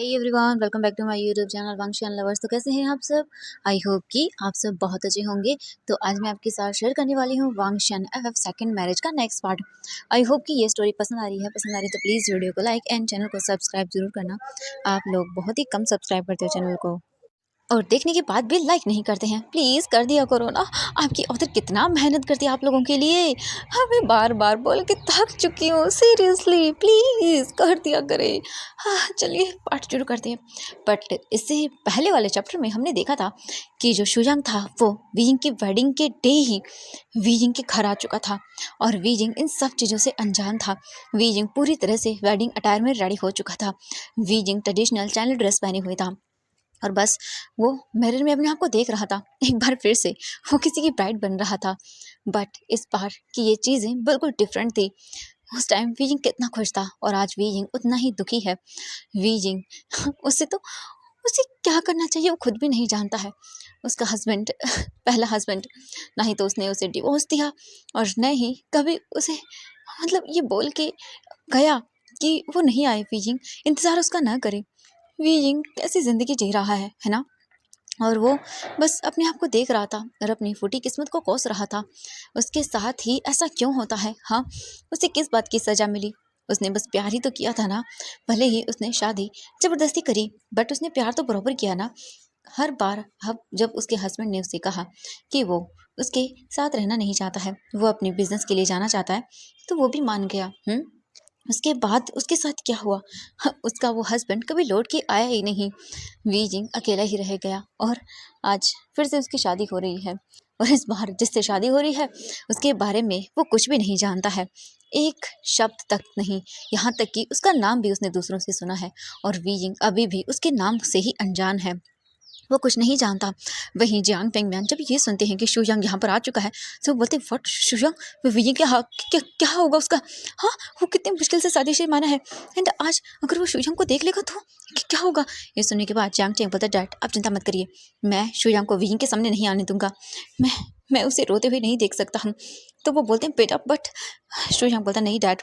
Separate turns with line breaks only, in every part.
Hey everyone, welcome back to my YouTube channel वांगशन lovers. तो कैसे हैं आप सब? आई होप कि आप सब बहुत अच्छे होंगे। तो आज मैं आपके साथ शेयर करने वाली हूँ वांगशन एफएफ सेकंड मैरिज का नेक्स्ट पार्ट। आई होप कि ये स्टोरी पसंद आ रही है तो प्लीज़ वीडियो को लाइक एंड चैनल को सब्सक्राइब जरूर करना। आप लोग बहुत ही कम सब्सक्राइब करते हो चैनल को और देखने के बाद भी लाइक नहीं करते हैं। प्लीज़ कर दिया करो ना। आपकी ऑथर कितना मेहनत करती है आप लोगों के लिए। हमें बार बार बोल के थक चुकी हूँ। सीरियसली प्लीज़ कर दिया करें। हाँ, चलिए पार्ट शुरू करते हैं। बट इससे पहले वाले चैप्टर में हमने देखा था कि जो शुयांग था वो वीजिंग की वेडिंग के डे ही वीजिंग के घर आ चुका था और वीजिंग इन सब चीज़ों से अनजान था। वीजिंग पूरी तरह से वेडिंग अटायर में रेडी हो चुका था। वीजिंग ट्रेडिशनल चाइल्ड ड्रेस पहने हुए था और बस वो मिरर में अपने आप को देख रहा था। एक बार फिर से वो किसी की ब्राइड बन रहा था। बट इस बार की ये चीज़ें बिल्कुल डिफरेंट थी। उस टाइम वीजिंग कितना खुश था और आज वीजिंग उतना ही दुखी है। वीजिंग उसे क्या करना चाहिए वो खुद भी नहीं जानता है। उसका हस्बैंड पहला हस्बैंड, ना ही तो उसने उसे डिवोर्स दिया और न ही कभी उसे ये बोल के गया कि वो नहीं आए, वीजिंग इंतज़ार उसका ना करे। वीजिंग कैसी ज़िंदगी जी रहा है ना। और वो बस अपने आप को देख रहा था और अपनी फूटी किस्मत को कोस रहा था। उसके साथ ही ऐसा क्यों होता है? हाँ, उसे किस बात की सज़ा मिली? उसने बस प्यार ही तो किया था ना। भले ही उसने शादी ज़बरदस्ती करी बट उसने प्यार तो बराबर किया ना। हर बार अब जब उसके हस्बैंड ने उसे कहा कि वो उसके साथ रहना नहीं चाहता है, वो अपने बिजनेस के लिए जाना चाहता है, तो वो भी मान गया। उसके बाद उसके साथ क्या हुआ? उसका वो हस्बैंड कभी लौट के आया ही नहीं। वीजिंग अकेला ही रह गया और आज फिर से उसकी शादी हो रही है और इस बार जिससे शादी हो रही है उसके बारे में वो कुछ भी नहीं जानता है, एक शब्द तक नहीं। यहाँ तक कि उसका नाम भी उसने दूसरों से सुना है और वीजिंग अभी भी उसके नाम से ही अनजान है, वो कुछ नहीं जानता। वहीं जियांग फेंगमियान जब ये सुनते हैं कि शुयांग यहाँ पर आ चुका है तो वो बोलते हैं, व्हाट शुयांग, वीजिंग क्या होगा उसका? हाँ, वो कितनी मुश्किल से शादी से माना है एंड आज अगर वो शुयांग को देख लेगा तो क्या होगा? ये सुनने के बाद जियांग चेंग बोलता है, डैड आप चिंता मत करिए, मैं शुयांग को वीजिंग के सामने नहीं आने दूंगा। मैं उसे रोते हुए नहीं देख सकता हूँ। तो वो बोलते हैं, बेटा बट शुयांग बोलता नहीं डैड,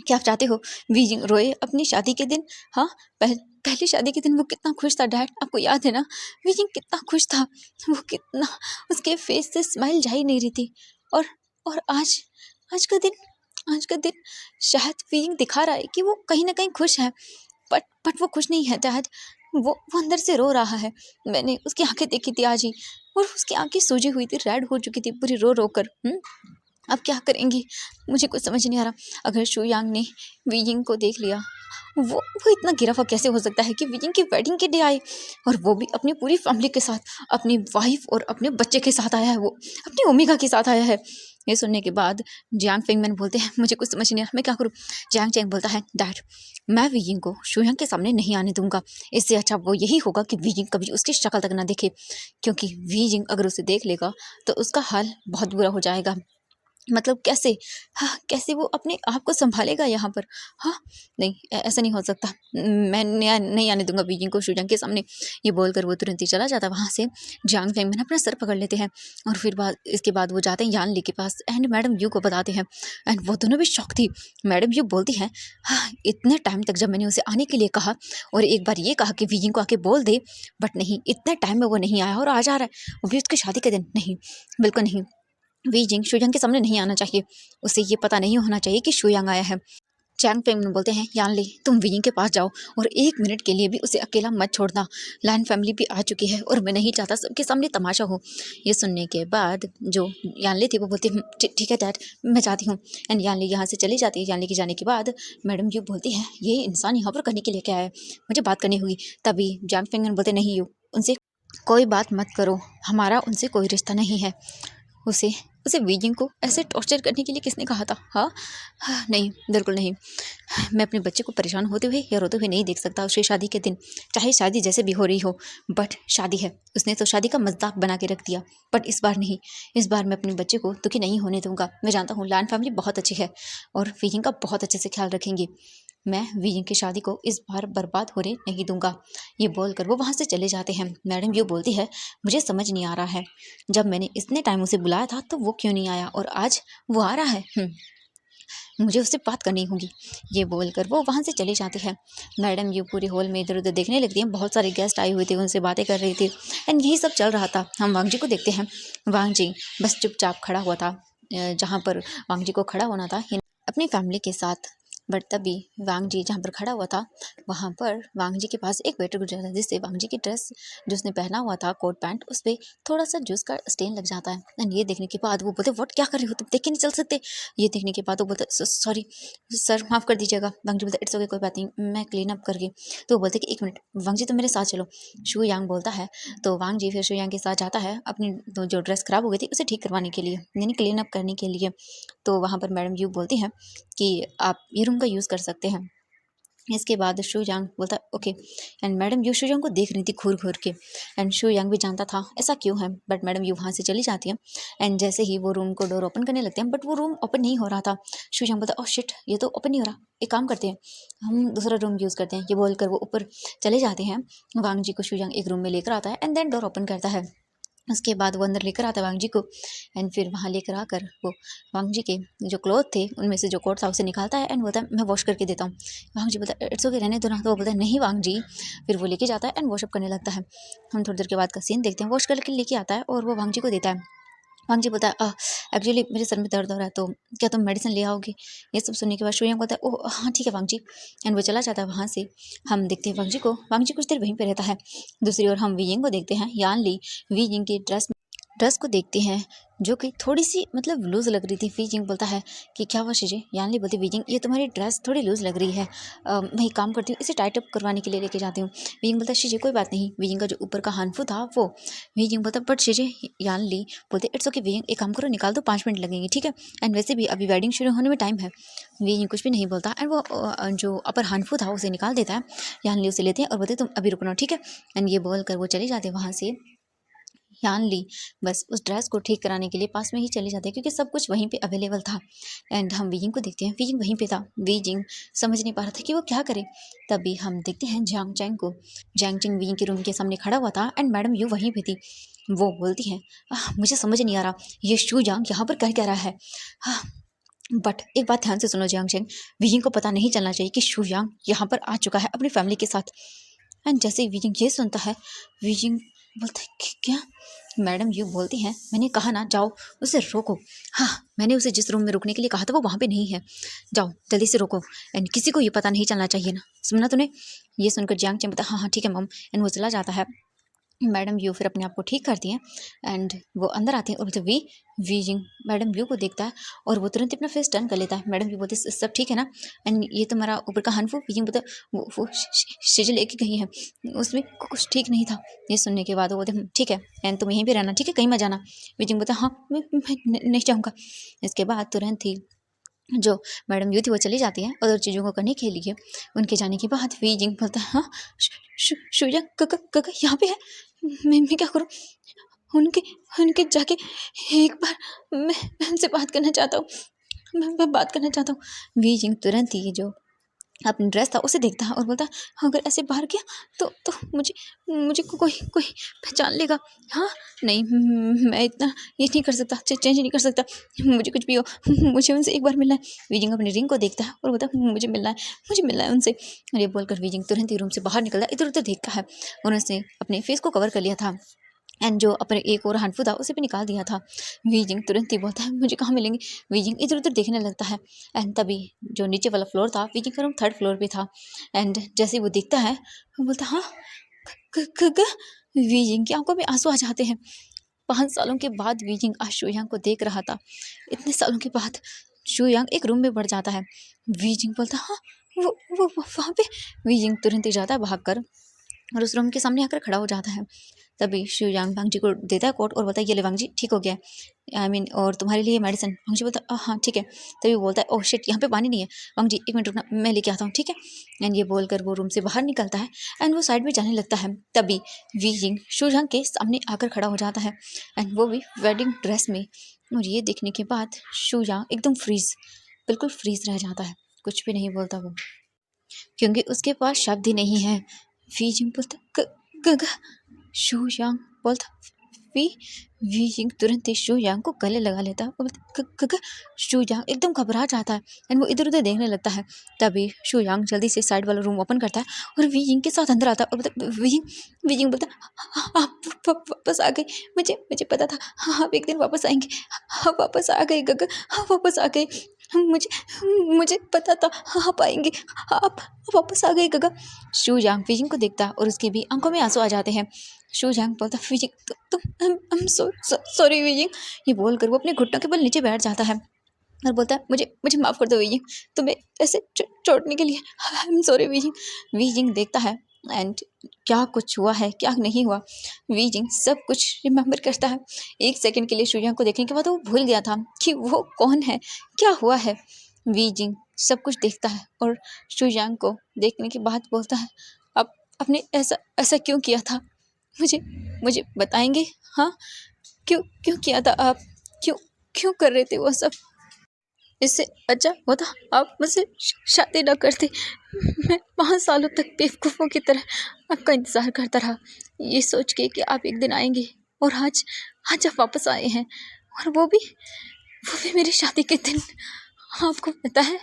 क्या आप चाहते हो वीजिंग रोए अपनी शादी के दिन? हाँ, पहली शादी के दिन वो कितना खुश था डैड, आपको याद है ना? वीजिंग कितना खुश था, वो कितना, उसके फेस से स्माइल जा ही नहीं रही थी। और और आज का दिन आज का दिन शायद वीजिंग दिखा रहा है कि वो कहीं ना कहीं खुश है, बट वो खुश नहीं है डैड। वो अंदर से रो रहा है। मैंने उसकी आंखें देखी थी आज ही और उसकी आंखें सूजी हुई थी, रेड हो चुकी थी पूरी रो रो कर। अब क्या करेंगी? मुझे कुछ समझ नहीं आ रहा। अगर शुयांग ने वीजिंग को देख लिया, वो इतना गिरा हुआ कैसे हो सकता है कि वीजिंग की वेडिंग के डे आए और वो भी अपनी पूरी फैमिली के साथ, अपनी वाइफ और अपने बच्चे के साथ आया है, वो अपनी ओमेगा के साथ आया है। ये सुनने के बाद जियांग फेंगमैन बोलते हैं, मुझे कुछ समझ नहीं आ रहा, मैं क्या करूँ? जियांग चैंग बोलता है, डैड मैं वीजिंग को शुयांग के सामने नहीं आने दूंगा। इससे अच्छा वो यही होगा कि वीजिंग कभी उसकी शक्ल तक ना देखे, क्योंकि वीजिंग अगर उसे देख लेगा तो उसका हाल बहुत बुरा हो जाएगा। कैसे? हाँ, कैसे वो अपने आप को सँभालेगा यहाँ पर? हाँ, नहीं ऐसा नहीं हो सकता। मैं नहीं आने दूँगा बीजिंग को शुयांग के सामने। ये बोलकर वो तुरंत ही चला जाता है वहाँ से। जियांग फेंगमिन अपना सर पकड़ लेते हैं और फिर इसके बाद वो जाते हैं यान ली के पास एंड मैडम यू को बताते हैं एंड वो दोनों भी शॉक थी। मैडम यू बोलती हैं, हाँ, इतने टाइम तक जब मैंने उसे आने के लिए कहा और एक बार ये कहा कि बीजिंग को आके बोल दे, बट नहीं, इतने टाइम में वो नहीं आया और आज आ रहा है, वो भी उसकी शादी के दिन। नहीं, बिल्कुल नहीं। वीजिंग शुयांग के सामने नहीं आना चाहिए। उसे ये पता नहीं होना चाहिए कि शुयांग आया है। चैंग फेंगमिन बोलते हैं, यानली तुम वीजिंग के पास जाओ और एक मिनट के लिए भी उसे अकेला मत छोड़ना। लैन फैमिली भी आ चुकी है और मैं नहीं चाहता सबके सामने तमाशा हो। ये सुनने के बाद जो यानली थी वो बोलती है, ठीक है डैड, मैं जाती हूँ। एंड यानली यहाँ से चली जाती है। यानली के जाने के बाद मैडम यू बोलती है, ये इंसान यहाँ पर करने के लिए क्या है, मुझे बात करनी होगी। तभी जैंग फेंगमिन बोलते, नहीं यू उनसे कोई बात मत करो, हमारा उनसे कोई रिश्ता नहीं है। उसे उसे वीजिंग को ऐसे टॉर्चर करने के लिए किसने कहा था? हाँ, नहीं, बिल्कुल नहीं। मैं अपने बच्चे को परेशान होते हुए या रोते हुए नहीं देख सकता उसकी शादी के दिन, चाहे शादी जैसे भी हो रही हो, बट शादी है। उसने तो शादी का मजाक बना के रख दिया, बट इस बार नहीं। इस बार मैं अपने बच्चे को दुखी नहीं होने दूंगा। मैं जानता हूँ लैन फैमिली बहुत अच्छी है और वीजिंग का बहुत अच्छे से ख्याल रखेंगी। मैं वीजिंग की शादी को इस बार बर्बाद होने नहीं दूंगा। ये बोलकर वो वहाँ से चले जाते हैं। मैडम ये बोलती है, मुझे समझ नहीं आ रहा है, जब मैंने इतने टाइम उसे बुलाया था तो वो क्यों नहीं आया और आज वो आ रहा है। मुझे उससे बात करनी होगी। ये बोलकर वो वहाँ से चली जाती है। मैडम यू पूरे हॉल में इधर उधर देखने लगती हैं। बहुत सारे गेस्ट आए हुए थे, उनसे बातें कर रही थी एंड यही सब चल रहा था। हम वांग जी को देखते हैं। वांग जी बस चुपचाप खड़ा हुआ था जहाँ पर वांग जी को खड़ा होना था अपनी फैमिली के साथ। बट तभी वांग जी जहाँ पर खड़ा हुआ था वहाँ पर वांग जी के पास एक वेटर गुजरा था, जिससे वांग जी की ड्रेस जो उसने पहना हुआ था कोट पैंट, उस पर थोड़ा सा जूस का स्टेन लग जाता है। एंड ये देखने के बाद वो बोलते व्हाट, क्या कर रहे हो तुम, देख के नहीं चल सकते। ये देखने के बाद वो बोलते सॉरी सर, माफ़ कर दीजिएगा। वांग जी बोलते इट्स ओके, कोई बात नहीं, मैं क्लीन अप करके। तो वो बोलते कि एक मिनट वांग जी, तुम मेरे साथ चलो। शू यांग बोलता है। तो वांग जी फिर शू यांग के साथ जाता है अपनी जो ड्रेस खराब हो गई थी उसे ठीक करवाने के लिए, यानी क्लीन अप करने के लिए। तो वहाँ पर मैडम यू बोलती हैं कि आप ये रूम का यूज़ कर सकते हैं। इसके बाद शू यांग बोलता है ओके। एंड मैडम यू शू यांग को देख रही थी घूर घूर के। एंड शू यांग भी जानता था ऐसा क्यों है, बट मैडम यू वहाँ से चली जाती है। एंड जैसे ही वो रूम को डोर ओपन करने लगते हैं, बट वो रूम ओपन नहीं हो रहा था। शू यांग बोलता ओह शिट, ये तो ओपन नहीं हो रहा, एक काम करते हैं, हम दूसरा रूम यूज़ करते हैं। ये बोलकर वो ऊपर चले जाते हैं। वांग जी को शू यांग एक रूम में लेकर आता है एंड देन डोर ओपन करता है। उसके बाद वो अंदर लेकर आता है वांग जी को। एंड फिर वहाँ लेकर आकर वो वांग जी के जो क्लॉथ थे उनमें से जो कोट था उसे निकालता है एंड बोलता है मैं वॉश करके देता हूँ। वांग जी बोलता है इट्स ओके, रहने दो ना। तो वो बोलता है नहीं वांग जी। फिर वो लेके जाता है एंड वॉशअप करने लगता है। हम थोड़ी देर के बाद का सीन देखते हैं। वॉश करके लेके आता है और वो वांग जी को देता है। वांग जी बोलता है एक्चुअली मेरे सर में दर्द हो रहा है, तो क्या तुम मेडिसिन ले आओगे। ये सब सुनने के बाद शू यांग बोलता है ओह हाँ ठीक है वांग जी। एंड वो चला जाता है वहाँ से। हम देखते हैं वांग जी को। वांग जी कुछ देर वहीं पे रहता है। दूसरी ओर हम वी यिंग को देखते हैं। यान ली वी यिंग की ड्रेस को देखते हैं, जो कि थोड़ी सी मतलब लूज़ लग रही थी। वी जिंग बोलता है कि क्या हुआ शीजे। यानली बोलती वी जिंग ये तुम्हारी ड्रेस थोड़ी लूज़ लग रही है, मैं एक काम करती हूँ, इसे टाइट अप करवाने के लिए लेके जाती हूँ। वी जिंग बोलता है शीजे कोई बात नहीं। वी जिंग का जो ऊपर का हानफू था वो। वी जिंग बोलता बट शीजे। यानली बोलते इट्स ओके वी जिंग, एक काम करो निकाल दो, 5 मिनट लगेंगे ठीक है। एंड वैसे भी अभी वेडिंग शुरू होने में टाइम है। वी जिंग कुछ भी नहीं बोलता एंड वो जो अपर हानफू था उसे निकाल देता है। यानली उसे लेते हैं और बोलते तुम अभी रुकना ठीक है। एंड ये बोलकर वो चले जाते हैं वहाँ से। यान ली बस उस ड्रेस को ठीक कराने के लिए पास में ही चले जाते हैं, क्योंकि सब कुछ वहीं पे अवेलेबल था। एंड हम वीजिंग को देखते हैं। वीजिंग वहीं पे था। वीजिंग समझ नहीं पा रहा था कि वो क्या करे। तभी हम देखते हैं जैंग चैंग को। जैंग चैंग वीजिंग के रूम के सामने खड़ा हुआ था एंड मैडम यू वहीं पे थी। वो बोलती है मुझे समझ नहीं आ रहा ये शू यांग यहाँ पर कर क्या रहा है। बट एक बात ध्यान से सुनो जैंग चैंग, वीजिंग को पता नहीं चलना चाहिए कि शू यांग यहाँ पर आ चुका है अपनी फैमिली के साथ। एंड जैसे ही वीजिंग ये सुनता है, वीजिंग बोलता है क्या। मैडम यू बोलती हैं मैंने कहा ना जाओ उसे रोको। हाँ मैंने उसे जिस रूम में रुकने के लिए कहा था वो वहाँ पे नहीं है, जाओ जल्दी से रोको। एंड किसी को ये पता नहीं चलना चाहिए ना, सुना तूने। ये सुनकर जियांग चैन बता हाँ हाँ ठीक है मम। एंड वो चला जाता है। मैडम यू फिर अपने आप को ठीक करती हैं एंड वो अंदर आते हैं और बोलते वी जिंग मैडम यू को देखता है और वो तुरंत अपना फेस टर्न कर लेता है। मैडम यू बोलते सब ठीक है ना। एंड ये तुम्हारा ऊपर का हनफू। वी जिंग बोलता वो शेजल एक ही गई है, उसमें कुछ ठीक नहीं था। ये सुनने के बाद वो बोलते ठीक है एंड तुम यहीं पे रहना ठीक है, कहीं मत जाना। वी जिंग बोलता हाँ मैं नहीं जाऊँगा। इसके बाद तुरंत ही जो मैडम यू थी वो चली जाती है अदर चीज़ों को करने के लिए। उनके जाने के बाद वी जिंग बोलता है हाँ शुजा कका यहाँ पे है, मैं क्या करूँ। उनके उनके जाके एक बार मैं उनसे बात करना चाहता हूँ, मैं बात करना चाहता हूँ। वी जिंग तुरंत ही जो अपनी ड्रेस था उसे देखता है और बोलता है अगर ऐसे बाहर गया तो मुझे मुझे कोई कोई पहचान लेगा। हाँ नहीं मैं इतना ये नहीं कर सकता, चेंज नहीं कर सकता, मुझे कुछ भी हो मुझे उनसे एक बार मिलना है। वीजिंग अपनी रिंग को देखता है और बोलता है मुझे मिलना है उनसे। और ये बोलकर वीजिंग तुरंत ही रूम से बाहर निकलता है, इधर उधर देखता है। उन्होंने अपने फेस को कवर कर लिया था एंड जो अपने एक और हनफू था उसे भी निकाल दिया था। वीजिंग तुरंत ही बोलता है मुझे कहाँ मिलेंगे। वीजिंग इधर उधर देखने लगता है एंड तभी जो नीचे वाला फ्लोर था वीजिंग का रूम 3rd फ्लोर पे था। एंड जैसे वो देखता है वो बोलता हाँ वीजिंग की आंखों में आंसू आ जाते हैं। 5 सालों के बाद वीजिंग आज शूयांग को देख रहा था। इतने सालों के बाद शूयांग एक रूम में बढ़ जाता है। वीजिंग बोलता हाँ वो वहाँ पे। वीजिंग तुरंत ही जाता है भागकर और उस रूम के सामने आकर खड़ा हो जाता है। तभी शिव यांग वांग जी को देता है कोट और बोलता है ये ले वांग जी ठीक हो गया, आई मीन और तुम्हारे लिए मेडिसिन। वांग जी बोलता है हाँ ठीक है। तभी बोलता है ओह शिट यहाँ पे पानी नहीं है, वांग जी 1 मिनट रुकना मैं लेके आता हूँ ठीक है। एंड ये बोलकर वो रूम से बाहर निकलता है एंड वो साइड में जाने लगता है। तभी वी जिंग शू यांग के सामने आकर खड़ा हो जाता है एंड वो भी वेडिंग ड्रेस में। और ये देखने के बाद शू यांग एकदम फ्रीज, बिल्कुल फ्रीज रह जाता है, कुछ भी नहीं बोलता वो, क्योंकि उसके पास शब्द ही नहीं है। वी जिंग बोलता शू यांग बोलता वी वी जिंग तुरंत ही शू यांग को गले लगा लेता है और शू यांग एकदम घबरा जाता है एंड वो इधर उधर देखने लगता है। तभी शू यांग जल्दी से साइड वाला रूम ओपन करता है और वी जिंग के साथ अंदर आता है और वी जिंग बोलता है, आप वापस आ गए, मुझे मुझे पता था, आप एक दिन वापस आएंगे, आप वापस आ गए गग, आप वापस आ गए, मुझे मुझे पता था आप आएंगे, आप वापस आ गए गगा। शू यांग वीजिंग को देखता और उसकी भी आंखों में आंसू आ जाते हैं। शू यांग बोलता वीजिंग तुम I'm सॉरी वीजिंग। ये बोलकर वो अपने घुटनों के बल नीचे बैठ जाता है और बोलता है मुझे मुझे माफ़ कर दो वीजिंग, तुम्हें ऐसे चोटने के लिए I am sorry wheezing. Wheezing देखता है एंड क्या कुछ हुआ है क्या नहीं हुआ, वीजिंग सब कुछ रिमेम्बर करता है। एक सेकंड के लिए शू यांग को देखने के बाद वो भूल गया था कि वो कौन है, क्या हुआ है। वीजिंग सब कुछ देखता है और शू यांग को देखने के बाद बोलता है अब आपने ऐसा ऐसा क्यों किया था, मुझे मुझे बताएंगे, हाँ क्यों क्यों किया था आप, क्यों क्यों कर रहे थे वो सब। इससे अच्छा होता आप मुझसे शादी न करते, मैं 5 सालों तक बेवकूफ़ों की तरह आपका इंतज़ार करता रहा ये सोच के कि आप एक दिन आएंगे, और आज आज आप वापस आए हैं और वो भी मेरी शादी के दिन। आपको पता है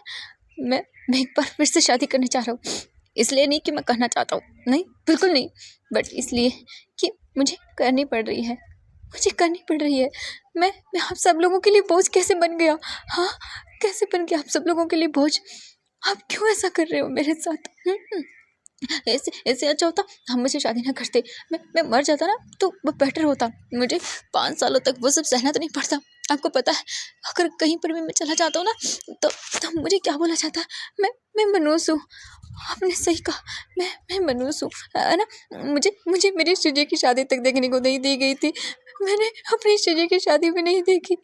मैं एक बार फिर से शादी करने चाह रहा हूँ, इसलिए नहीं कि मैं करना चाहता हूँ, नहीं बिल्कुल नहीं, बट इसलिए कि मुझे करनी पड़ रही है, मुझे करनी पड़ रही है। मैं आप सब लोगों के लिए बोझ कैसे बन गया, हाँ कैसे बन गया आप सब लोगों के लिए बोझ। आप क्यों ऐसा कर रहे हो मेरे साथ। ऐसे ऐसे अच्छा होता हम मुझे शादी ना करते, मैं मर जाता ना तो वो बेटर होता। मुझे 5 सालों तक वो सब सहना तो नहीं पड़ता। आपको पता है अगर कहीं पर भी मैं चला जाता हूँ ना तो मुझे क्या बोला जाता है, मैं मनूस हूँ। आपने सही कहा, मैं मनूस हूँ, है ना। मुझे मुझे मेरी जीजे की शादी तक देखने को नहीं दी गई थी, मैंने अपनी जीजे की शादी भी नहीं देखी।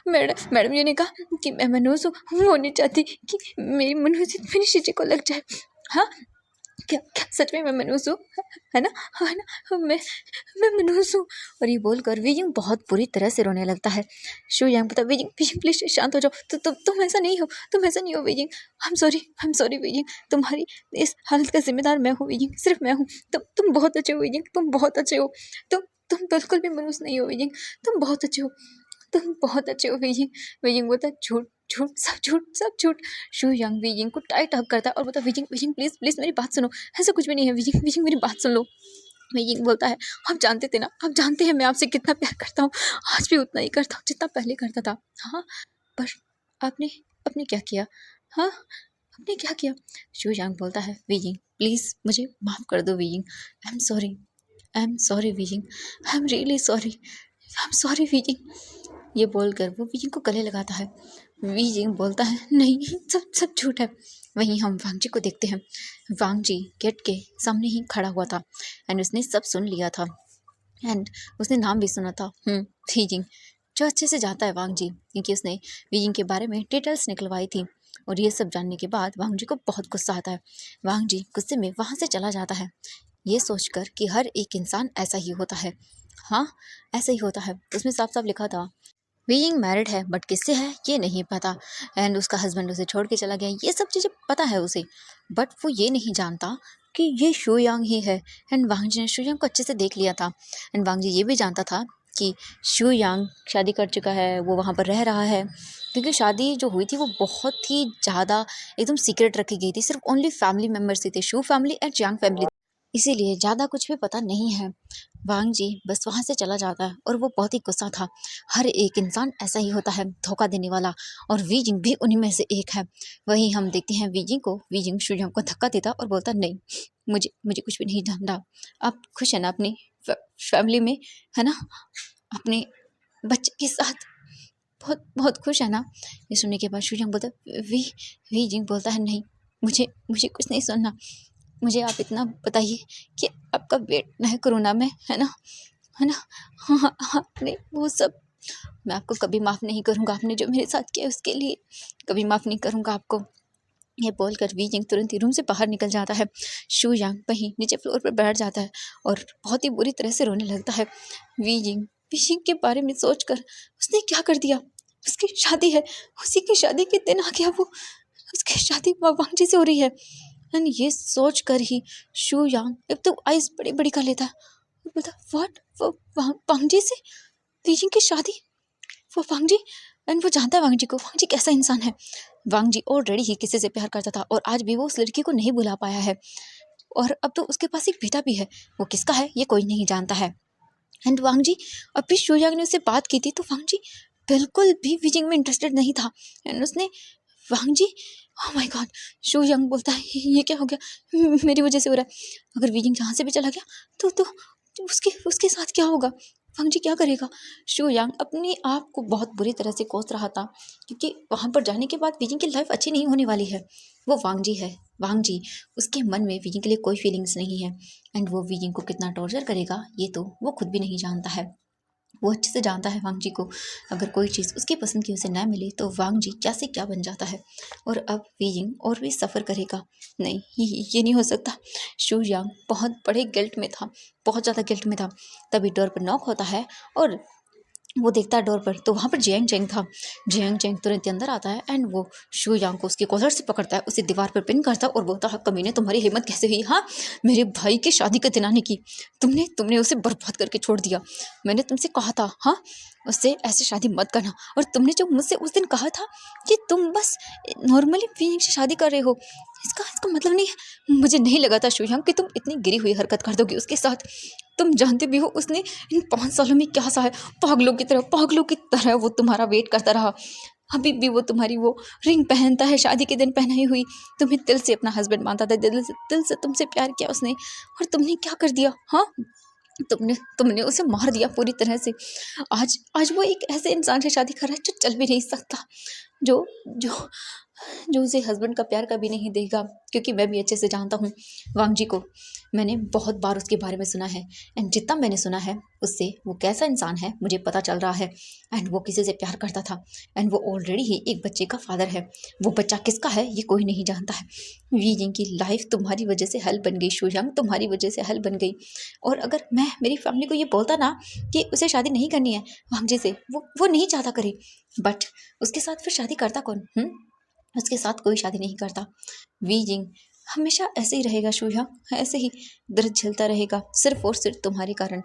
मैडम ये ने कहा कि मैं मनूस हूँ, वो नहीं चाहती कि मेरी मनूसियत मेरी जीजे को लग जाए। हाँ क्या क्या सच में मैं मनूस हूँ, है ना, है ना, मैं मनूस हूँ। और ये बोलकर वीजिंग बहुत बुरी तरह से रोने लगता है। शू यांग पता वीजिंग प्लीज शांत हो जाओ, तुम ऐसा नहीं हो, तुम ऐसा नहीं हो wheezing, I am sorry wheezing, तुम्हारी इस हालत का जिम्मेदार मैं हूँ वीजिंग, सिर्फ मैं हूँ। तुम बहुत अच्छे हो वीजिंग, तुम बहुत अच्छे हो, तुम बिल्कुल भी मनूस नहीं हो वीजिंग, तुम बहुत अच्छे हो, तुम बहुत अच्छे हो वीजिंग। वीजिंग बोलता झूठ झूठ सब झूठ। शू यांग वीजिंग को टाइट हग करता है और बोलता वीजिंग प्लीज प्लीज मेरी बात सुनो, ऐसा कुछ भी नहीं है वीजिंग मेरी बात सुन लो। वीजिंग बोलता है आप जानते थे ना, आप जानते हैं मैं आपसे कितना प्यार करता हूँ, आज भी उतना ही करता हूँ जितना पहले करता था। हाँ पर आपने आपने क्या किया, हाँ आपने क्या किया। शू यांग बोलता है वीजिंग प्लीज मुझे माफ़ कर दो wheezing, I am sorry wheezing, I am really sorry, I am sorry wheezing. ये बोलकर वो वीजिंग को गले लगाता है। वीजिंग बोलता है नहीं सब सब झूठ है। वहीं हम वांग जी को देखते हैं। वांग जी गेट के सामने ही खड़ा हुआ था एंड उसने सब सुन लिया था एंड उसने नाम भी सुना था वीजिंग, जो अच्छे से जाता है वांग जी, क्योंकि उसने वीजिंग के बारे में डिटेल्स निकलवाई थी। और ये सब जानने के बाद वांग जी को बहुत गुस्सा आता है। वांग जी गुस्से में वहाँ से चला जाता है, ये सोचकर कि हर एक इंसान ऐसा ही होता है, हाँ ऐसा ही होता है। उसमें साफ साफ लिखा था बीइंग मैरिड है बट किससे है ये नहीं पता, एंड उसका हस्बैंड उसे छोड़ के चला गया, ये सब चीज़ें पता है उसे, बट वो ये नहीं जानता कि ये शू यांग ही है। एंड वांग जी ने शू यांग को अच्छे से देख लिया था एंड वांग जी ये भी जानता था कि शू यांग शादी कर चुका है, वो वहाँ पर रह रहा है, क्योंकि शादी जो हुई थी वो बहुत ही ज़्यादा एकदम सीक्रेट रखी गई थी, सिर्फ ओनली फैमिली मेम्बर्स ही थे, शू फैमिली एंड यांग फैमिली, इसीलिए ज़्यादा कुछ भी पता नहीं है। वांग जी बस वहाँ से चला जाता है और वो बहुत ही गुस्सा था। हर एक इंसान ऐसा ही होता है, धोखा देने वाला, और वीजिंग भी उन्हीं में से एक है। वहीं हम देखते हैं वीजिंग को, वीजिंग शू यांग को धक्का देता और बोलता नहीं मुझे मुझे कुछ भी नहीं जानना, आप खुश है ना अपनी फैमिली में, है ना, अपने बच्चे के साथ बहुत बहुत खुश है ना। ये सुनने के बाद शू यांग बोलता वीजिंग बोलता है नहीं मुझे मुझे कुछ नहीं सुनना, मुझे आप इतना बताइए कि आपका वेट नहीं करूँ ना मैं, है ना, है ना। हाँ हाँ हाँ नहीं वो सब मैं आपको कभी माफ़ नहीं करूँगा, आपने जो मेरे साथ किया उसके लिए कभी माफ़ नहीं करूँगा आपको। ये बोलकर वीजिंग तुरंत ही रूम से बाहर निकल जाता है। शू यांग वहीं नीचे फ्लोर पर बैठ जाता है और बहुत ही बुरी तरह से रोने लगता है। वीजिंग वीजिंग के बारे में सोचकर उसने क्या कर दिया, उसकी शादी है, उसी की शादी के दिन आ गया वो, उसकी शादी वांग जी से हो रही है। एंड ये सोच कर ही शू यांग एक तो आइज़ बड़ी बड़ी कर लेता है, बोलता व्हाट, वो वांग जी से वीजिंग की शादी, वो वांग जी, एंड वो जानता है वांग जी को, वांग जी कैसा इंसान है। वांग जी ऑलरेडी ही किसी से प्यार करता था और आज भी वो उस लड़की को नहीं भुला पाया है, और अब तो उसके पास एक बेटा भी है, वो किसका है ये कोई नहीं जानता है। एंड वांग जी, अभी शोयांग ने उससे बात की थी तो वांग जी बिल्कुल भी वीजिंग में इंटरेस्टेड नहीं था, एंड उसने वांग जी, ओह माय गॉड। शोयांग बोलता है ये क्या हो गया, मेरी वजह से हो रहा है, अगर वीजिंग यहाँ से भी चला गया तो उसके उसके साथ क्या होगा, वांग जी क्या करेगा। शोयांग अपने आप को बहुत बुरी तरह से कोस रहा था, क्योंकि वहाँ पर जाने के बाद वीजिंग की लाइफ अच्छी नहीं होने वाली है। वो वांग जी है, वांग जी, उसके मन में वीजिंग के लिए कोई फीलिंग्स नहीं है, एंड वो वीजिंग को कितना टॉर्चर करेगा ये तो वो खुद भी नहीं जानता है। वो अच्छे से जानता है वांग जी को, अगर कोई चीज़ उसकी पसंद की उसे ना मिले तो वांग जी क्या से क्या बन जाता है, और अब वीजिंग और भी सफ़र करेगा। नहीं, ये नहीं हो सकता। शू यांग बहुत बड़े गिल्ट में था, बहुत ज़्यादा गिल्ट में था। तभी डोर पर नॉक होता है और वो देखता है डोर पर, तो वहाँ पर जियांग चेंग था। जियांग चेंग तुरंत ही अंदर आता है एंड वो शू यांग को उसके कॉलर से पकड़ता है, उसे दीवार पर पिन करता है और बोलता है कमीने तुम्हारी हिम्मत कैसे हुई, हाँ मेरे भाई की शादी का दिन आने की, तुमने तुमने उसे बर्बाद करके छोड़ दिया। मैंने तुमसे कहा था हाँ उससे ऐसे शादी मत करना, और तुमने जो मुझसे उस दिन कहा था कि तुम बस नॉर्मली फीलिंग से शादी कर रहे हो, इसका इसका मतलब नहीं है। मुझे नहीं लगा था शू यांग कि तुम इतनी गिरी हुई हरकत कर दोगी उसके साथ। तुम जानते भी हो उसने इन 5 सालों में क्या सहा है, पागलों की तरह वो तुम्हारा वेट करता रहा। अभी भी वो तुम्हारी वो रिंग पहनता है, शादी के दिन पहनाई हुई, तुम्हें दिल से अपना हस्बैंड मानता था, दिल से तुमसे प्यार किया उसने, और तुमने क्या कर दिया, हाँ तुमने तुमने उसे मार दिया पूरी तरह से। आज आज वो एक ऐसे इंसान से शादी कर रहा है जो चल भी नहीं सकता, जो जो जो उसे हस्बैंड का प्यार कभी नहीं देगा, क्योंकि मैं भी अच्छे से जानता हूँ वांग जी को। मैंने बहुत बार उसके बारे में सुना है, एंड जितना मैंने सुना है उससे वो कैसा इंसान है मुझे पता चल रहा है। एंड वो किसी से प्यार करता था, एंड वो ऑलरेडी ही एक बच्चे का फादर है। वो बच्चा किसका है ये कोई नहीं जानता है। वीजिंग की लाइफ तुम्हारी वजह से हल बन गई, शोयांग तुम्हारी वजह से हल बन गई। और अगर मैं मेरी फैमिली को ये बोलता ना कि उसे शादी नहीं करनी है वांग जी से, वो नहीं चाहता करे, बट उसके साथ फिर शादी करता कौन, उसके साथ कोई शादी नहीं करता। वीजिंग हमेशा ऐसे ही रहेगा शूया, ऐसे ही दर्द झेलता रहेगा, सिर्फ और सिर्फ तुम्हारे कारण।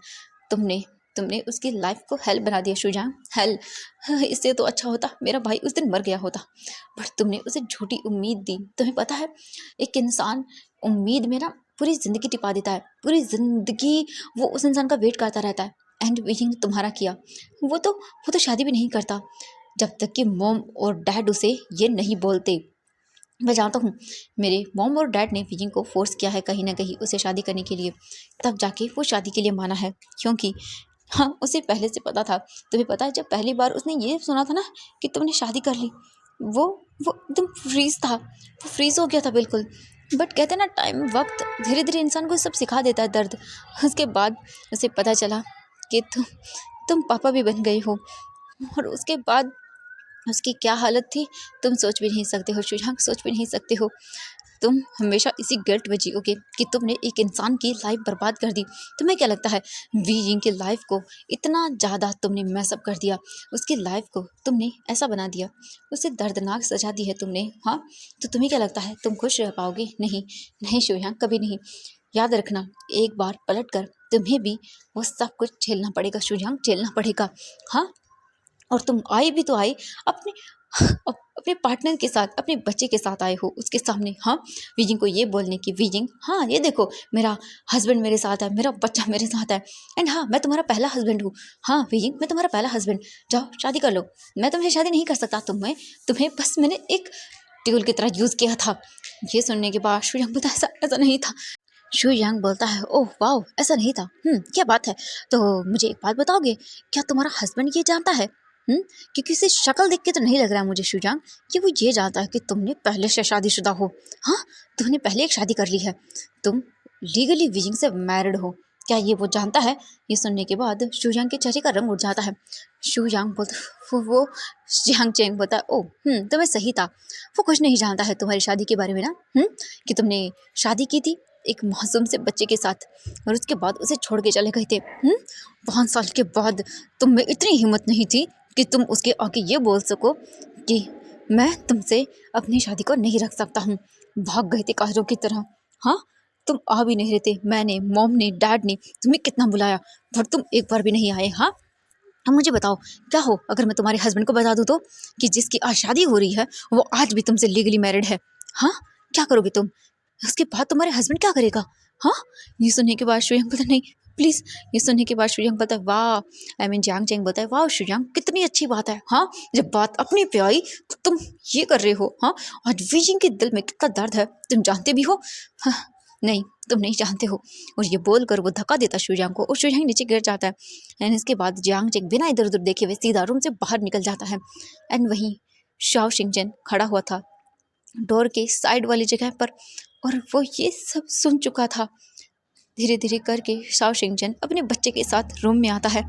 तुमने तुमने उसकी लाइफ को हेल बना दिया शुजा, हेल। इससे तो अच्छा होता मेरा भाई उस दिन मर गया होता, बट तुमने उसे झूठी उम्मीद दी। तुम्हें पता है एक इंसान उम्मीद में ना पूरी ज़िंदगी टिपा देता है, पूरी ज़िंदगी वो उस इंसान का वेट करता रहता है। एंड वीजिंग ने तुम्हारा किया। वो तो शादी भी नहीं करता जब तक कि मॉम और डैड उसे ये नहीं बोलते। मैं जानता हूँ मेरे मॉम और डैड ने वीजिंग को फोर्स किया है कहीं ना कहीं उसे शादी करने के लिए, तब जाके वो शादी के लिए माना है। क्योंकि हाँ उसे पहले से पता था। तुम्हें पता है जब पहली बार उसने ये सुना था ना कि तुमने शादी कर ली, वो वो एकदम फ्रीज था, वो फ्रीज हो गया था बिल्कुल। बट कहते हैं ना टाइम वक्त धीरे धीरे इंसान को सब सिखा देता है दर्द। उसके बाद उसे पता चला कि तुम पापा भी बन गए हो, और उसके बाद उसकी क्या हालत थी तुम सोच भी नहीं सकते हो शुजांग, सोच भी नहीं सकते हो। तुम हमेशा इसी गिल्ट में जियोगे कि तुमने एक इंसान की लाइफ बर्बाद कर दी। तुम्हें क्या लगता है वीजिंग की लाइफ को इतना ज़्यादा तुमने मैसअप कर दिया, उसकी लाइफ को तुमने ऐसा बना दिया, उसे दर्दनाक सजा दी है तुमने, हाँ। तो तुम्हें क्या लगता है तुम खुश रह पाओगे? नहीं नहीं शुजांग, कभी नहीं। याद रखना एक बार पलट कर तुम्हें भी वो सब कुछ झेलना पड़ेगा शुजांग, झेलना पड़ेगा, हाँ। और तुम आए भी तो आए अपने अपने पार्टनर के साथ, अपने बच्चे के साथ आए हो उसके सामने, हाँ। वीजिंग को ये बोलने की वीजिंग, हाँ ये देखो मेरा हस्बैंड मेरे साथ है, मेरा बच्चा मेरे साथ है, एंड हाँ मैं तुम्हारा पहला हस्बैंड हूँ। हाँ वीजिंग मैं तुम्हारा पहला हस्बैंड, जाओ शादी कर लो। मैं तुमसे शादी नहीं कर सकता, तुम्हें बस मैंने एक ट्यूल की तरह यूज़ किया था। ये सुनने के बाद शुयांग बोलता ऐसा ऐसा नहीं था। शू यांग बोलता है ओह वाओ ऐसा नहीं था, क्या बात है। तो मुझे एक बात बताओगे, क्या तुम्हारा हस्बैंड ये जानता है? क्योंकि उसे शक्ल देख के तो नहीं लग रहा है मुझे शू यांग कि वो ये जानता है कि तुमने पहले से शादीशुदा हो। हाँ तुमने पहले एक शादी कर ली है, तुम लीगली विजिंग से मैरिड हो, क्या ये वो जानता है? ये सुनने के बाद शू यांग के चेहरे का रंग उड़ जाता है। शू यांग बोलता वो जियांग चेंग बोलता है ओह तुम्हें सही था, वो कुछ नहीं जानता है तुम्हारी शादी के बारे में ना, कि तुमने शादी की थी एक मासूम से बच्चे के साथ, और उसके बाद उसे छोड़ के चले गए थे। 5 साल के बाद तुम में इतनी हिम्मत नहीं थी कि तुम उसके आगे ये बोल सको कि मैं तुमसे अपनी शादी को नहीं रख सकता हूँ। भाग गए थे कायरों की तरह, हाँ। तुम आ भी नहीं रहे थे। मैंने, मॉम ने, डैड ने तुम्हें कितना बुलाया पर तुम एक बार भी नहीं आए। हाँ, अब मुझे बताओ क्या हो अगर मैं तुम्हारे हस्बैंड को बता दूँ तो, कि जिसकी आज शादी हो रही है वो आज भी तुमसे लीगली मैरिड है। हाँ, क्या करोगे तुम? उसके बाद तुम्हारे हस्बैंड क्या करेगा? हाँ, ये सुनने के बाद शुयांग बोलता नहीं प्लीज। ये सुनने के बाद शुयांग बोलता है वाह, आई मीन जियांग चैंग बोलता है वाह शुयांग कितनी अच्छी बात है। हाँ, जब बात अपने पे आई तो तुम ये कर रहे हो। हाँ, आज वीजिंग के दिल में कितना दर्द है तुम जानते भी हो। हाँ, नहीं तुम नहीं जानते हो। और ये बोलकर वो धक्का देता शुयांग को और शुयांग नीचे गिर जाता है। एंड इसके बाद जियांग चैंग बिना इधर उधर देखे हुए सीधा रूम से बाहर निकल जाता है। एंड वहीं शाओ शिंगचन खड़ा हुआ था डोर के साइड वाली जगह पर और वो ये सब सुन चुका था। धीरे धीरे करके शाओ शिंगचन अपने बच्चे के साथ रूम में आता है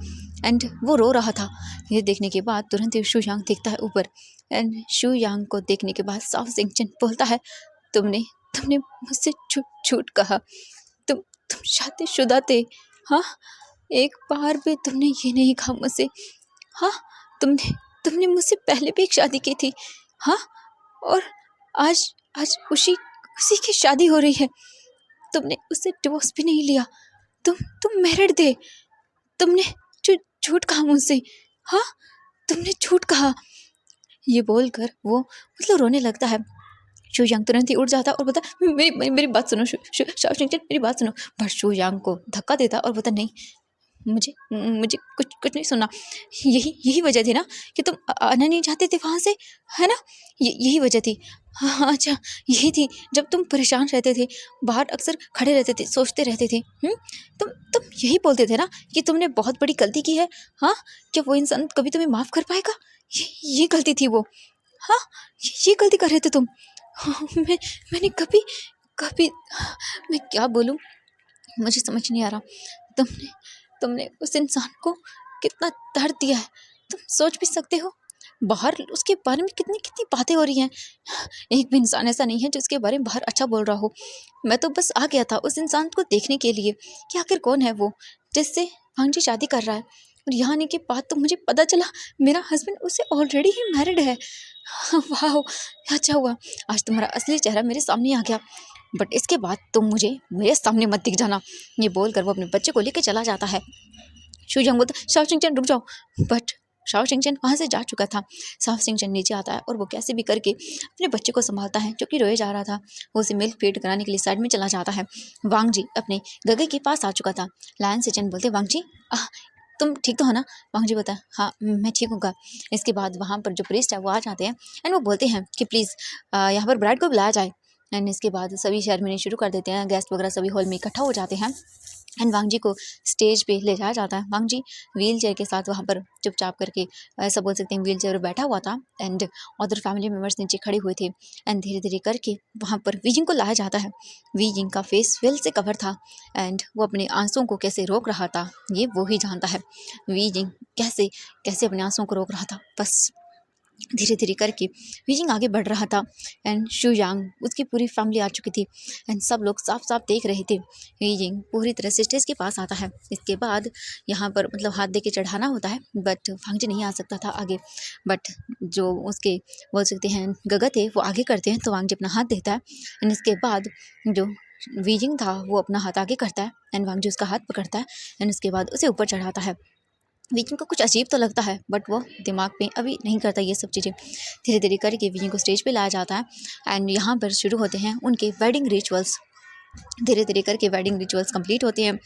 एंड वो रो रहा था। ये देखने के बाद तुरंत ही शू यांग देखता है ऊपर एंड शू यांग को देखने के बाद शाओ शिंगचन बोलता है तुमने तुमने मुझसे झूठ झूठ कहा। तुम शादीशुदा थे। हाँ, एक बार भी तुमने ये नहीं कहा मुझसे। हाँ, तुमने तुमने मुझसे पहले भी एक शादी की थी। हाँ, और आज आज उसी उसी की शादी हो रही है। तुमने उससे डिवोर्स भी नहीं लिया। तुम मैरिड थे। तुमने झूठ कहा मुझसे। हाँ, तुमने झूठ कहा। ये बोलकर वो मतलब रोने लगता है। शू यांग तुरंत ही उठ जाता और बोलता मेरी बात सुनो शाओ शिंगचन मेरी बात सुनो। पर शू यांग को धक्का देता और बोलता नहीं, मुझे मुझे कुछ कुछ नहीं सुनना। यही यही वजह थी ना कि तुम आना नहीं चाहते थे वहाँ से, है ना? यही वजह थी। हाँ अच्छा, यही थी। जब तुम परेशान रहते थे, बाहर अक्सर खड़े रहते थे, सोचते रहते थे। तुम यही बोलते थे ना कि तुमने बहुत बड़ी गलती की है। हाँ, क्या वो इंसान कभी तुम्हें माफ़ कर पाएगा? ये गलती थी वो। हाँ, ये गलती कर रहे थे तुम। हाँ, मैंने कभी कभी मैं क्या बोलूँ, मुझे समझ नहीं आ रहा। तुमने तुमने उस इंसान को कितना दर्द दिया है, तुम सोच भी सकते हो? बाहर उसके बारे में कितनी कितनी बातें हो रही हैं। एक भी इंसान ऐसा नहीं है जो उसके बारे में बाहर अच्छा बोल रहा हो। मैं तो बस आ गया था उस इंसान को देखने के लिए कि आखिर कौन है वो जिससे वांगजी शादी कर रहा है। और यहाँ आने के बाद तो मुझे पता चला मेरा हस्बैंड उससे ऑलरेडी ही मैरिड है। वाह, अच्छा हुआ आज तुम्हारा असली चेहरा मेरे सामने आ गया। बट इसके बाद तुम मुझे मेरे सामने मत दिख जाना। ये बोलकर वो अपने बच्चे को लेकर चला जाता है। शू यांग बोलता शाओ शिंगचन रुक जाओ। बट शाओ शिंगचन वहाँ से जा चुका था। शाओ शिंगचन नीचे आता है और वो कैसे भी करके अपने बच्चे को संभालता है जो कि रोए जा रहा था। वो उसे मिल्क फीड कराने के लिए साइड में चला जाता है। वांग जी अपने गगे के पास आ चुका था। लायन से चन बोलते वांग जी तुम ठीक तो हो ना? वांग जी बोलता हाँ मैं ठीक हूँ। इसके बाद वहाँ पर जो प्रीस्ट है वो आ जाते हैं एंड वो बोलते हैं कि प्लीज़ यहाँ पर ब्राइड को बुलाया जाए। एंड इसके बाद सभी सेरेमनी शुरू कर देते हैं। गेस्ट वगैरह सभी हॉल में इकट्ठा हो जाते हैं एंड वांग जी को स्टेज पे ले जाया जाता है। वांग जी व्हील चेयर के साथ वहाँ पर चुपचाप करके ऐसा बोल सकते हैं व्हील चेयर पर बैठा हुआ था एंड अदर फैमिली मेम्बर्स नीचे खड़े हुए थे। एंड धीरे धीरे करके वहाँ पर वीजिंग को लाया जाता है। वीजिंग का फेस वेल से कवर था एंड वो अपने आंसुओं को कैसे रोक रहा था ये वो ही जानता है। वीजिंग कैसे कैसे अपने आंसुओं को रोक रहा था। बस धीरे धीरे करके वीजिंग आगे बढ़ रहा था एंड शू यांग उसकी पूरी फैमिली आ चुकी थी एंड सब लोग साफ साफ देख रहे थे। वीजिंग पूरी तरह से स्टेज के पास आता है। इसके बाद यहाँ पर मतलब हाथ दे के चढ़ाना होता है बट वांगजी नहीं आ सकता था आगे। बट जो उसके बोल सकते हैं गगा थे वो आगे करते हैं तो वांगजी अपना हाथ देता है एंड इसके बाद जो वीजिंग था वो अपना हाथ आगे करता है एंड वांगजी उसका हाथ पकड़ता है एंड उसके बाद उसे ऊपर चढ़ाता है। वीजिंग को कुछ अजीब तो लगता है बट वो दिमाग में अभी नहीं करता ये सब चीज़ें। धीरे धीरे करके वीजिंग को स्टेज पे लाया जाता है एंड यहाँ पर शुरू होते हैं उनके वेडिंग रिचुअल्स। धीरे धीरे करके वेडिंग रिचुअल्स कंप्लीट होते हैं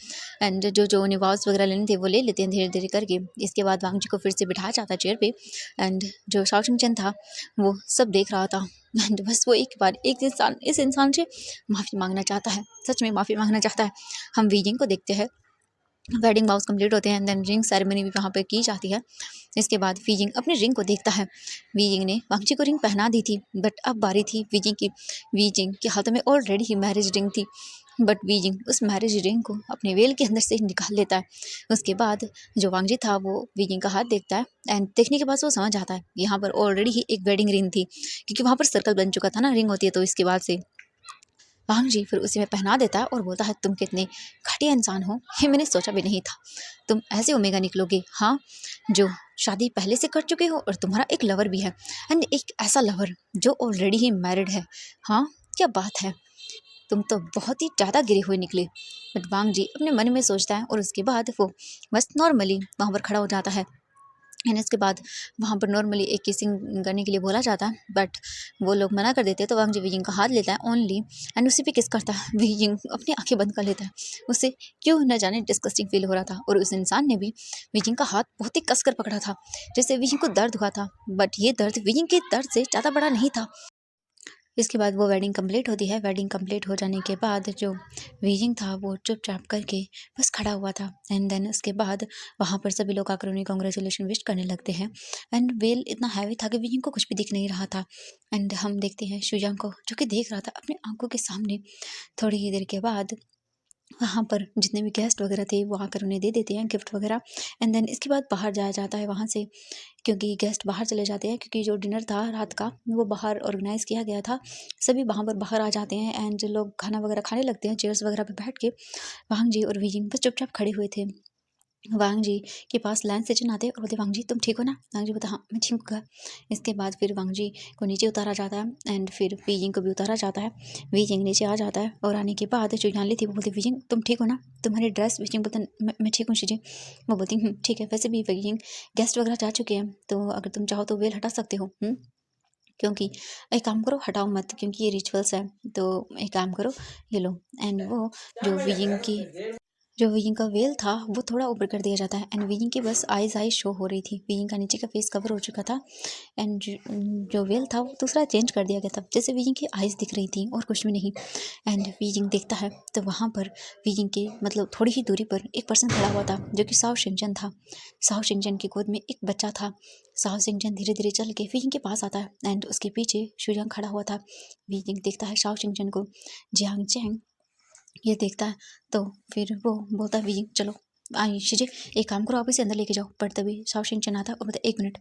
एंड जो जो उन्हें वाउस वगैरह लेने थे वो ले लेते हैं धीरे धीरे करके। इसके बाद वांग जी को फिर से बिठाया जाता है चेयर पे एंड जो शाओ शिंगचन था वो सब देख रहा था एंड बस वो एक बार एक इंसान इस इंसान से माफ़ी मांगना चाहता है, सच में माफ़ी मांगना चाहता है। हम वीजिंग को देखते हैं। वेडिंग वाउस कंप्लीट होते हैं देन रिंग सेरेमनी भी वहाँ पे की जाती है। इसके बाद वीजिंग अपने रिंग को देखता है। वीजिंग ने वांगजी को रिंग पहना दी थी बट अब बारी थी वीजिंग की। वीजिंग के हाथों में ऑलरेडी ही मैरिज रिंग थी बट वीजिंग उस मैरिज रिंग को अपने वेल के अंदर से निकाल लेता है। उसके बाद जो वांगजी था वो वीजिंग का हाथ देखता है एंड देखने के बाद वो समझ आता है यहाँ पर ऑलरेडी ही एक वेडिंग रिंग थी क्योंकि वहाँ पर सर्कल बन चुका था ना, रिंग होती है तो इसके बाद से वांग जी फिर उसी में पहना देता है और बोलता है तुम कितने घटिया इंसान हो, ये मैंने सोचा भी नहीं था तुम ऐसे ओमेगा निकलोगे। हाँ, जो शादी पहले से कर चुके हो और तुम्हारा एक लवर भी है एंड एक ऐसा लवर जो ऑलरेडी ही मैरिड है। हाँ, क्या बात है। तुम तो बहुत ही ज़्यादा गिरे हुए निकले। बट वांग जी अपने मन में सोचता है और उसके बाद वो बस नॉर्मली वहाँ पर खड़ा हो जाता है। एंड इसके बाद वहाँ पर नॉर्मली एक किसिंग करने के लिए बोला जाता है, बट वो लोग मना कर देते हैं। तो वांग जी वीजिंग का हाथ लेता है ओनली एंड उसी पे किस करता है। वीजिंग अपनी आंखें बंद कर लेता है। उसे क्यों न जाने डिस्गस्टिंग फील हो रहा था और उस इंसान ने भी वीजिंग का हाथ बहुत ही कसकर पकड़ा था, जैसे वीजिंग को दर्द हुआ था। बट ये दर्द वीजिंग के दर्द से ज़्यादा बड़ा नहीं था। इसके बाद वो वेडिंग कंप्लीट होती है। वेडिंग कंप्लीट हो जाने के बाद जो वीजिंग था वो चुपचाप करके बस खड़ा हुआ था। एंड देन उसके बाद वहाँ पर सभी लोग आकर उन्हें कॉन्ग्रेचुलेशन विश करने लगते हैं। एंड वेल इतना हैवी था कि वीजिंग को कुछ भी दिख नहीं रहा था। एंड हम देखते हैं शुजांग को, जो कि देख रहा था अपनी आंखों के सामने। थोड़ी ही देर के बाद वहाँ पर जितने भी गेस्ट वगैरह थे वो आकर उन्हें दे देते हैं गिफ्ट वगैरह। एंड देन इसके बाद बाहर जाया जाता है वहाँ से, क्योंकि गेस्ट बाहर चले जाते हैं, क्योंकि जो डिनर था रात का वो बाहर ऑर्गेनाइज़ किया गया था। सभी वहाँ पर बाहर आ जाते हैं एंड लोग खाना वगैरह खाने लगते हैं चेयर्स वगैरह पे बैठ के। वांग जी और वीजिंग बस चुपचाप खड़े हुए थे। वांग जी के पास लाइन से जन आते हैं और बोलते, वांग जी तुम ठीक हो ना? वांग जी बोलता, हाँ मैं ठीक हूँ। इसके बाद फिर वांग जी को नीचे उतारा जाता है एंड फिर वीजिंग को भी उतारा जाता है। वीजिंग नीचे आ जाता है और आने के बाद जो जानली थी वो बोलती, वीजिंग तुम ठीक हो ना? तुम्हारी ड्रेस। वीजिंग बोलता, मैं ठीक हूँ शीजी। वो बोलती, ठीक है। वैसे भी वीजिंग गेस्ट वगैरह जा चुके हैं, तो अगर तुम चाहो तो वेल हटा सकते हो। क्योंकि एक काम करो, हटाओ मत, क्योंकि ये रिचुअल्स है। तो एक काम करो, ये लो। एंड वो जो वियिंग का वेल था वो थोड़ा ऊपर कर दिया जाता है एंड वियिंग की बस आईज शो हो रही थी। वियिंग का नीचे का फेस कवर हो चुका था एंड जो वेल था वो दूसरा चेंज कर दिया गया था, जैसे वियिंग की आईज दिख रही थी और कुछ भी नहीं। एंड वियिंग देखता है तो वहाँ पर वियिंग के मतलब थोड़ी ही दूरी पर एक पर्सन खड़ा हुआ था, जो कि साओ शिंगजन था। साओ शिंगजन की गोद में एक बच्चा था। साओ शिंगजन धीरे धीरे चल के वियिंग के पास आता है एंड उसके पीछे शुयांग खड़ा हुआ था। वियिंग देखता है साओ शिंगजन को। जियांग चैंग ये देखता है तो फिर वो बोलता है, विजिंग चलो आई शीजे, एक काम करो आप इसे अंदर लेके जाओ। पर तभी शाओशिंग चन आता है और बोलता, एक मिनट।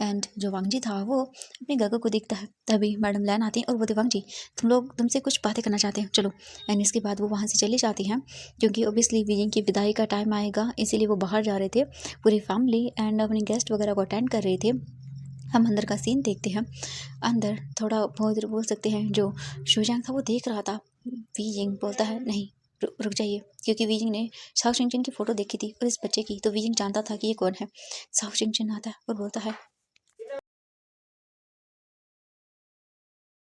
एंड जो वांग जी था वो अपने गगो को देखता है। तभी मैडम लैन आती है और बोलते, वांग जी तुमसे कुछ बातें करना चाहते हैं, चलो। एंड इसके बाद वो वहाँ से चली जाती हैं, क्योंकि ओबियसली विजिंग की विदाई का टाइम आएगा, इसीलिए वो बाहर जा रहे थे पूरी फैमिली एंड अपने गेस्ट वगैरह को अटेंड कर रहे थे। हम अंदर का सीन देखते हैं। अंदर थोड़ा बहुत बोल सकते हैं जो शुजांग था वो देख रहा था। वीजिंग बोलता है, नहीं रुक जाइए, क्योंकि वीजिंग ने साओ शिंगचन की फ़ोटो देखी थी और इस बच्चे की, तो वीजिंग जानता था कि ये कौन है। साओ शिंगचन आता है और बोलता है,